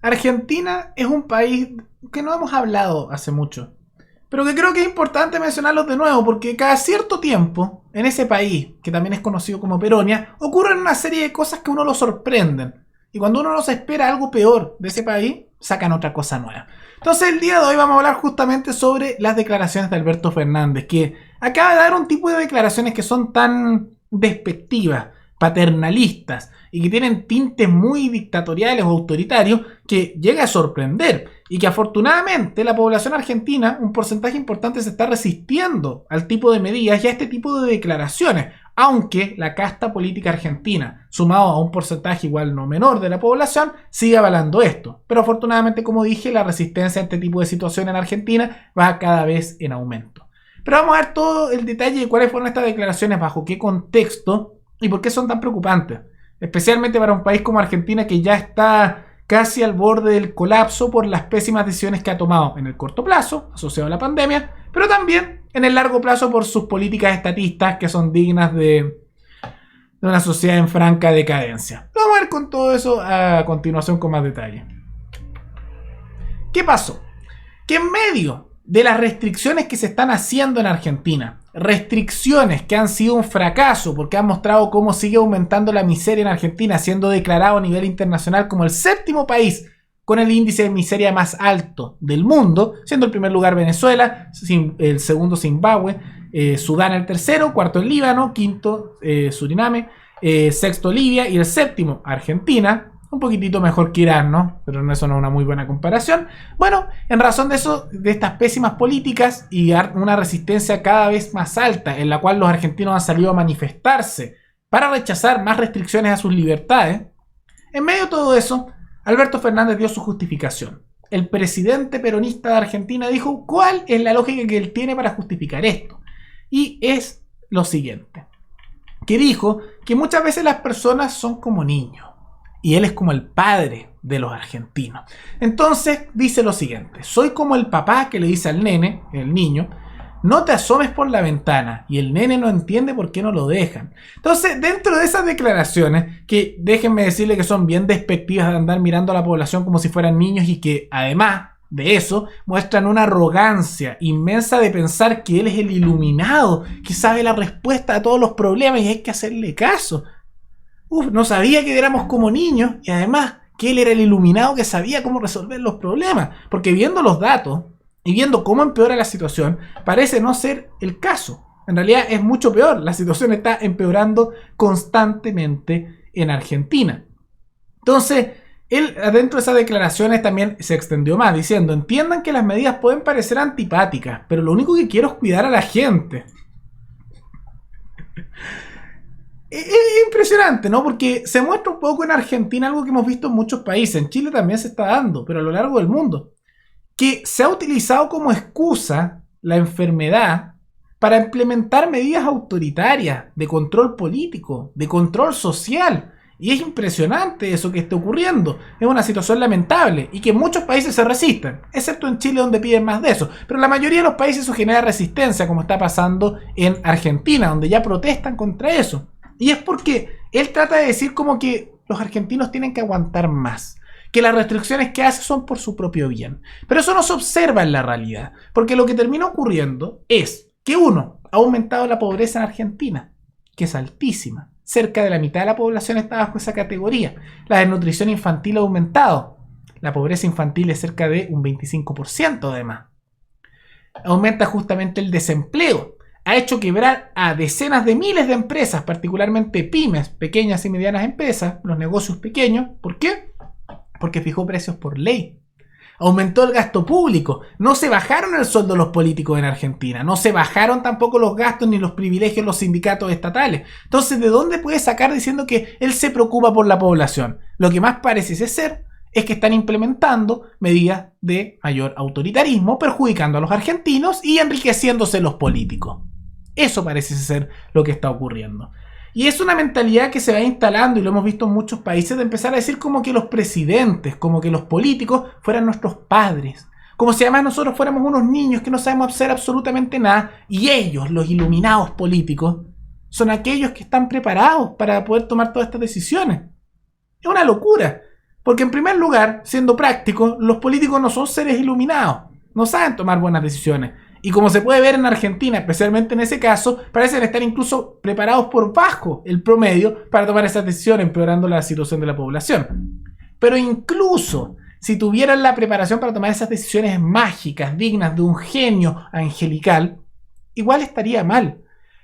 Argentina es un país que no hemos hablado hace mucho, pero que creo que es importante mencionarlos de nuevo, porque cada cierto tiempo, en ese país, que también es conocido como Peronia, ocurren una serie de cosas que a uno lo sorprenden. Y cuando uno no se espera algo peor de ese país, sacan otra cosa nueva. Entonces el día de hoy vamos a hablar justamente sobre las declaraciones de Alberto Fernández, que acaba de dar un tipo de declaraciones que son tan despectivas, paternalistas, y que tienen tintes muy dictatoriales o autoritarios, que llega a sorprender. Y que afortunadamente la población argentina, un porcentaje importante, se está resistiendo al tipo de medidas y a este tipo de declaraciones. Aunque la casta política argentina, sumado a un porcentaje igual no menor de la población, sigue avalando esto. Pero afortunadamente, como dije, la resistencia a este tipo de situación en Argentina va cada vez en aumento. Pero vamos a ver todo el detalle de cuáles fueron estas declaraciones, bajo qué contexto y por qué son tan preocupantes. Especialmente para un país como Argentina, que ya está casi al borde del colapso por las pésimas decisiones que ha tomado en el corto plazo, asociado a la pandemia, pero también en el largo plazo por sus políticas estatistas que son dignas de una sociedad en franca decadencia. Vamos a ver con todo eso a continuación con más detalle. ¿Qué pasó? Que en medio de las restricciones que se están haciendo en Argentina, restricciones que han sido un fracaso porque han mostrado cómo sigue aumentando la miseria en Argentina, siendo declarado a nivel internacional como el séptimo país con el índice de miseria más alto del mundo, siendo el primer lugar Venezuela, el segundo Zimbabue, Sudán el tercero, cuarto el Líbano, quinto Suriname, sexto Libia y el séptimo Argentina. Un poquitito mejor que Irán, ¿no? Pero eso no es una muy buena comparación. Bueno, en razón de eso, de estas pésimas políticas y una resistencia cada vez más alta, en la cual los argentinos han salido a manifestarse para rechazar más restricciones a sus libertades, en medio de todo eso, Alberto Fernández dio su justificación. El presidente peronista de Argentina dijo cuál es la lógica que él tiene para justificar esto. Y es lo siguiente. Que dijo que muchas veces las personas son como niños. Y él es como el padre de los argentinos. Entonces dice lo siguiente: soy como el papá que le dice al nene, el niño, no te asomes por la ventana. Y el nene no entiende por qué no lo dejan. Entonces, dentro de esas declaraciones, que déjenme decirle que son bien despectivas de andar mirando a la población como si fueran niños, y que además de eso muestran una arrogancia inmensa de pensar que él es el iluminado, que sabe la respuesta a todos los problemas y hay que hacerle caso. No sabía que éramos como niños, y además que él era el iluminado que sabía cómo resolver los problemas, porque viendo los datos y viendo cómo empeora la situación, parece no ser el caso. En realidad es mucho peor, la situación está empeorando constantemente en Argentina. Entonces, él dentro de esas declaraciones también se extendió más, diciendo: entiendan que las medidas pueden parecer antipáticas, pero lo único que quiero es cuidar a la gente. Es impresionante, ¿no? Porque se muestra un poco en Argentina algo que hemos visto en muchos países. En Chile también se está dando, pero a lo largo del mundo. Que se ha utilizado como excusa la enfermedad para implementar medidas autoritarias de control político, de control social. Y es impresionante eso que está ocurriendo. Es una situación lamentable y que muchos países se resisten, excepto en Chile, donde piden más de eso. Pero en la mayoría de los países eso genera resistencia, como está pasando en Argentina, donde ya protestan contra eso. Y es porque él trata de decir como que los argentinos tienen que aguantar más, que las restricciones que hace son por su propio bien. Pero eso no se observa en la realidad, porque lo que termina ocurriendo es que uno, ha aumentado la pobreza en Argentina, que es altísima. Cerca de la mitad de la población está bajo esa categoría. La desnutrición infantil ha aumentado. La pobreza infantil es cerca de un 25% además. Aumenta justamente el desempleo. Ha hecho quebrar a decenas de miles de empresas, particularmente pymes, pequeñas y medianas empresas, los negocios pequeños. ¿Por qué? Porque fijó precios por ley. Aumentó el gasto público. No se bajaron el sueldo de los políticos en Argentina. No se bajaron tampoco los gastos ni los privilegios de los sindicatos estatales. Entonces, ¿de dónde puede sacar diciendo que él se preocupa por la población? Lo que más parece ser es que están implementando medidas de mayor autoritarismo, perjudicando a los argentinos y enriqueciéndose los políticos. Eso parece ser lo que está ocurriendo. Y es una mentalidad que se va instalando, y lo hemos visto en muchos países, de empezar a decir como que los presidentes, como que los políticos fueran nuestros padres. Como si además nosotros fuéramos unos niños que no sabemos hacer absolutamente nada, y ellos, los iluminados políticos, son aquellos que están preparados para poder tomar todas estas decisiones. Es una locura. Porque en primer lugar, siendo práctico, los políticos no son seres iluminados, no saben tomar buenas decisiones. Y como se puede ver en Argentina, especialmente en ese caso, parecen estar incluso preparados por bajo el promedio para tomar esas decisiones, empeorando la situación de la población. Pero incluso si tuvieran la preparación para tomar esas decisiones mágicas, dignas de un genio angelical, igual estaría mal.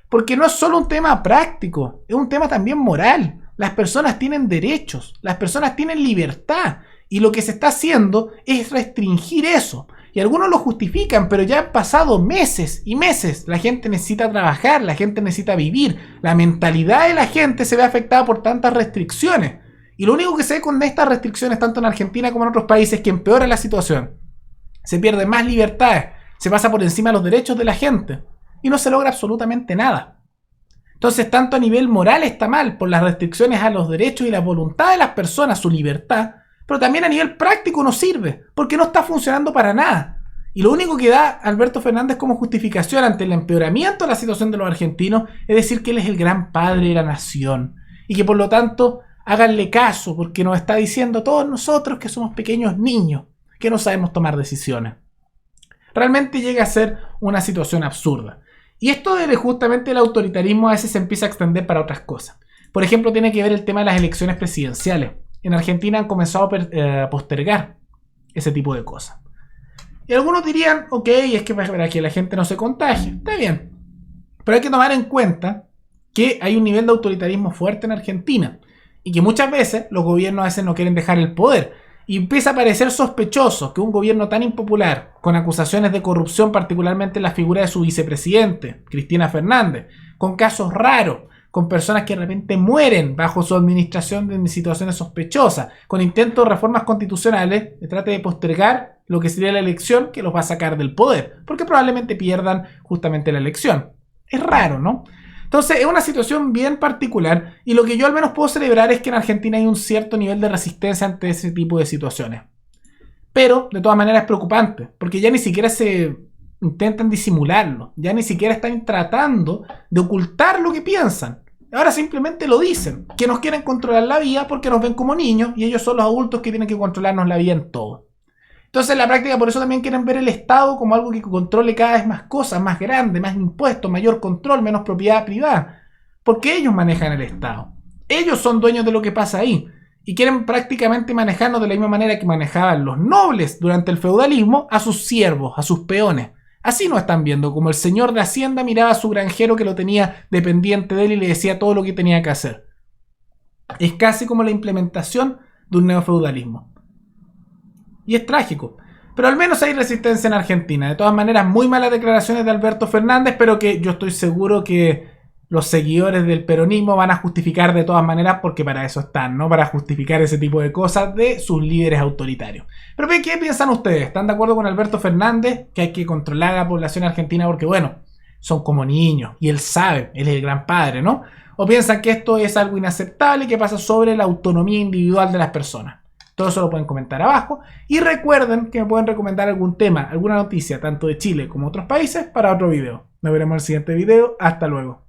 Porque no es solo un tema práctico, es un tema también moral. Las personas tienen derechos, las personas tienen libertad. Y lo que se está haciendo es restringir eso. Y algunos lo justifican, pero ya han pasado meses y meses. La gente necesita trabajar, la gente necesita vivir. La mentalidad de la gente se ve afectada por tantas restricciones. Y lo único que se ve con estas restricciones, tanto en Argentina como en otros países, es que empeora la situación. Se pierden más libertades, se pasa por encima de los derechos de la gente. Y no se logra absolutamente nada. Entonces, tanto a nivel moral está mal, por las restricciones a los derechos y la voluntad de las personas, su libertad, pero también a nivel práctico no sirve, porque no está funcionando para nada. Y lo único que da Alberto Fernández como justificación ante el empeoramiento de la situación de los argentinos es decir que él es el gran padre de la nación y que por lo tanto háganle caso, porque nos está diciendo a todos nosotros que somos pequeños niños, que no sabemos tomar decisiones. Realmente llega a ser una situación absurda. Y esto de justamente el autoritarismo a veces se empieza a extender para otras cosas. Por ejemplo, tiene que ver el tema de las elecciones presidenciales. En Argentina han comenzado a postergar ese tipo de cosas. Y algunos dirían, ok, es que para que la gente no se contagie. Está bien. Pero hay que tomar en cuenta que hay un nivel de autoritarismo fuerte en Argentina. Y que muchas veces los gobiernos a veces no quieren dejar el poder. Y empieza a parecer sospechoso que un gobierno tan impopular, con acusaciones de corrupción, particularmente en la figura de su vicepresidente, Cristina Fernández, con casos raros, con personas que de repente mueren bajo su administración en situaciones sospechosas, con intentos de reformas constitucionales, que trate de postergar lo que sería la elección que los va a sacar del poder, porque probablemente pierdan justamente la elección. Es raro, ¿no? Entonces es una situación bien particular y lo que yo al menos puedo celebrar es que en Argentina hay un cierto nivel de resistencia ante ese tipo de situaciones. Pero de todas maneras es preocupante, porque ya ni siquiera se intentan disimularlo, ya ni siquiera están tratando de ocultar lo que piensan. Ahora simplemente lo dicen, que nos quieren controlar la vida porque nos ven como niños y ellos son los adultos que tienen que controlarnos la vida en todo. Entonces en la práctica por eso también quieren ver el Estado como algo que controle cada vez más cosas, más grande, más impuestos, mayor control, menos propiedad privada. Porque ellos manejan el Estado. Ellos son dueños de lo que pasa ahí. Y quieren prácticamente manejarnos de la misma manera que manejaban los nobles durante el feudalismo a sus siervos, a sus peones. Así nos están viendo, como el señor de Hacienda miraba a su granjero que lo tenía dependiente de él y le decía todo lo que tenía que hacer. Es casi como la implementación de un neofeudalismo. Y es trágico. Pero al menos hay resistencia en Argentina. De todas maneras, muy malas declaraciones de Alberto Fernández, pero que yo estoy seguro que los seguidores del peronismo van a justificar de todas maneras, porque para eso están, ¿no? Para justificar ese tipo de cosas de sus líderes autoritarios. Pero ¿qué piensan ustedes? ¿Están de acuerdo con Alberto Fernández? Que hay que controlar a la población argentina porque, bueno, son como niños y él sabe, él es el gran padre, ¿no? ¿O piensan que esto es algo inaceptable y que pasa sobre la autonomía individual de las personas? Todo eso lo pueden comentar abajo. Y recuerden que me pueden recomendar algún tema, alguna noticia, tanto de Chile como otros países, para otro video. Nos veremos en el siguiente video. Hasta luego.